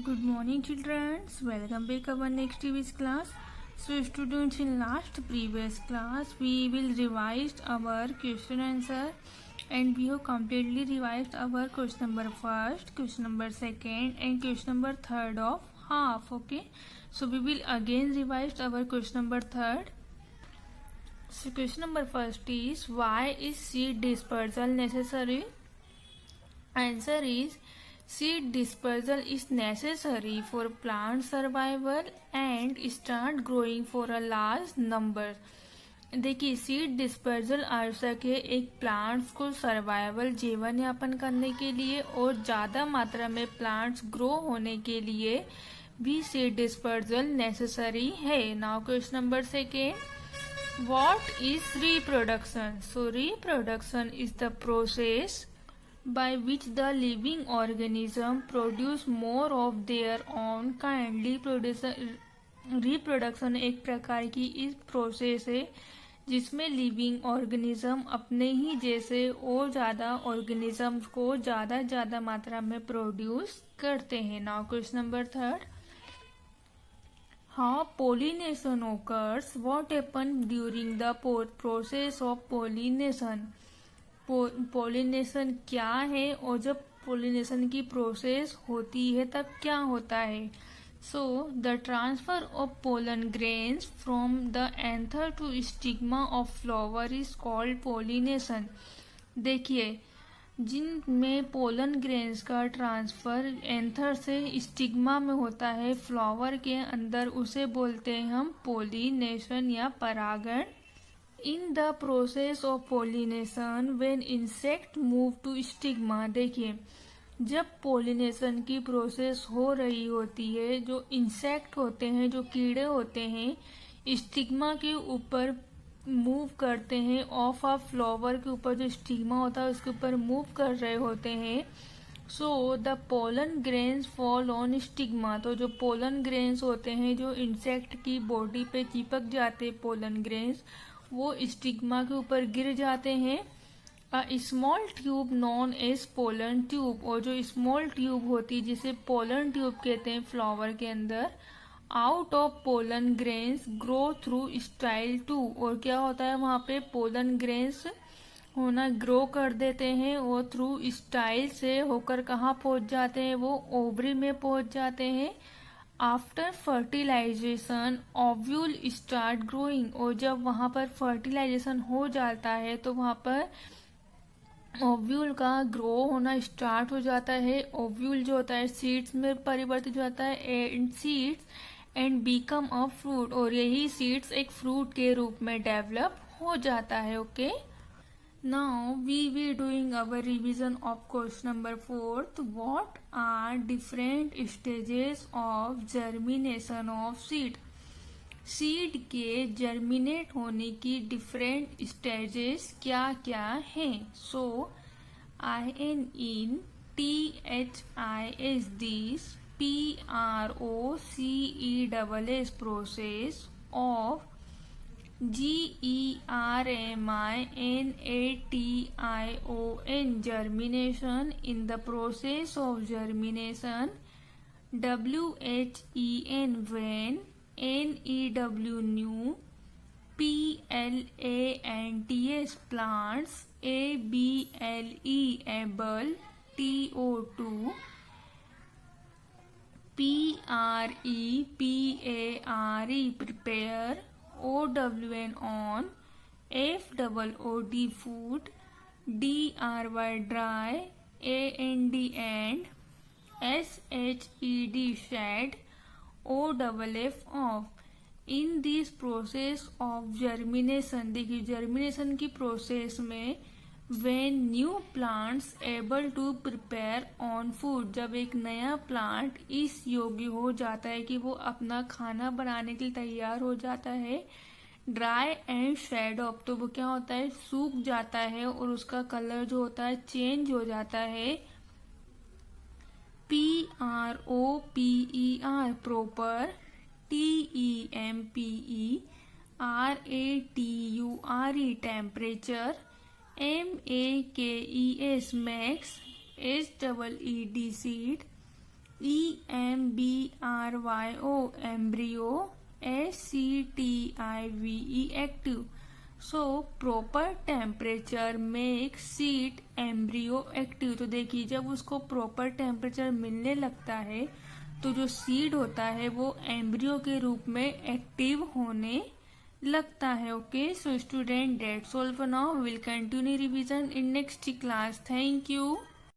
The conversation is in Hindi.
Good morning, children. Welcome back our next TV's class. So, students, in last previous class, we will revise our question answer, and we have completely revised our question number first, question number second, and question number third of half. Okay. So, we will again revise our question number third. So, question number first is, why is seed dispersal necessary? Answer is, seed dispersal is necessary for plant survival and start growing for a large number. देखिए, सीड डिस्पर्जल आवश्यक है एक प्लांट्स को सर्वाइवल जीवन यापन करने के लिए और ज़्यादा मात्रा में प्लांट्स ग्रो होने के लिए भी सीड डिस्पर्जल नेसेसरी है. Now question number second, what is reproduction? So reproduction is the process by which the living organism produce more of their own kindly. Reproduction एक प्रकार की इस प्रोसेस है जिसमें लिविंग ऑर्गेनिज्म अपने ही जैसे और ज़्यादा ऑर्गेनिजम्स को ज़्यादा मात्रा में प्रोड्यूस करते हैं. Now question number third, how pollination occurs? What happen during the process of pollination? Pollination क्या है और जब पोलिनेशन की प्रोसेस होती है तब क्या होता है? So the transfer of pollen grains from the anther to stigma of flower is called pollination. देखिए, जिनमें पोलन ग्रेन्स का ट्रांसफर एंथर से स्टिग्मा में होता है फ्लावर के अंदर, उसे बोलते हैं हम पोलिनेशन या परागण. In the process of pollination when insect move to stigma. देखिए, जब पोलिनेशन की प्रोसेस हो रही होती है, जो इंसेक्ट होते हैं, जो कीड़े होते हैं, स्टिग्मा के ऊपर मूव करते हैं. ऑफ अ फ्लावर के ऊपर जो स्टिग्मा होता है उसके ऊपर मूव कर रहे होते हैं. So the pollen grains fall on stigma. तो जो पोलन ग्रेन्स होते हैं, जो इंसेक्ट की बॉडी पे चिपक जाते हैं पोलन ग्रेन्स, वो स्टिग्मा के ऊपर गिर जाते हैं. A small tube known as pollen tube, और जो स्मॉल ट्यूब होती है जिसे पोलन ट्यूब कहते हैं फ्लावर के अंदर, out of pollen grains grow through style to. और क्या होता है वहाँ पे पोलन ग्रेन्स होना ग्रो कर देते हैं और थ्रू स्टाइल से होकर कहाँ पहुँच जाते हैं? वो ओवरी में पहुँच जाते हैं. After fertilisation ovule start growing. और जब वहाँ पर फर्टिलाइजेशन हो जाता है तो वहाँ पर ओव्यूल का ग्रो होना स्टार्ट हो जाता है. ओव्यूल जो होता है सीड्स में परिवर्तित हो जाता है and seeds and become a fruit. और यही सीड्स एक फ्रूट के रूप में डेवलप हो जाता है. Okay, now we will doing our revision of question number 4. What are different stages of germination of seed? Seed के जर्मिनेट होने की डिफरेंट स्टेजेस क्या क्या हैं? सो INTHIS this PROCESS process of GERMINATION germination. In the process of germination, WHEN when, NEW new, PLANTS plants, ABLE able, TO2, PREPARE prepare, OWN on, FOOD food, DRY dry, AND and, SHED shed, OFF off. In this process of germination. देखिए, जर्मिनेशन की प्रोसेस में when new plants able to prepare on food, जब एक नया प्लांट इस योग्य हो जाता है कि वो अपना खाना बनाने के लिए तैयार हो जाता है. ड्राई एंड शेड ऑफ, तो वो क्या होता है? सूख जाता है और उसका कलर जो होता है चेंज हो जाता है. PROPER proper, TEMPE RATURE temperature, MAKES max, SEED seed, EMBRYO embryo, SCTIVE active. So proper temperature makes seed embryo active. तो देखिए जब उसको प्रॉपर टेम्परेचर मिलने लगता है तो जो सीड होता है वो एम्ब्रियो के रूप में एक्टिव होने लगता है. Okay, so student that's all for now. Will continue revision in next class. Thank you.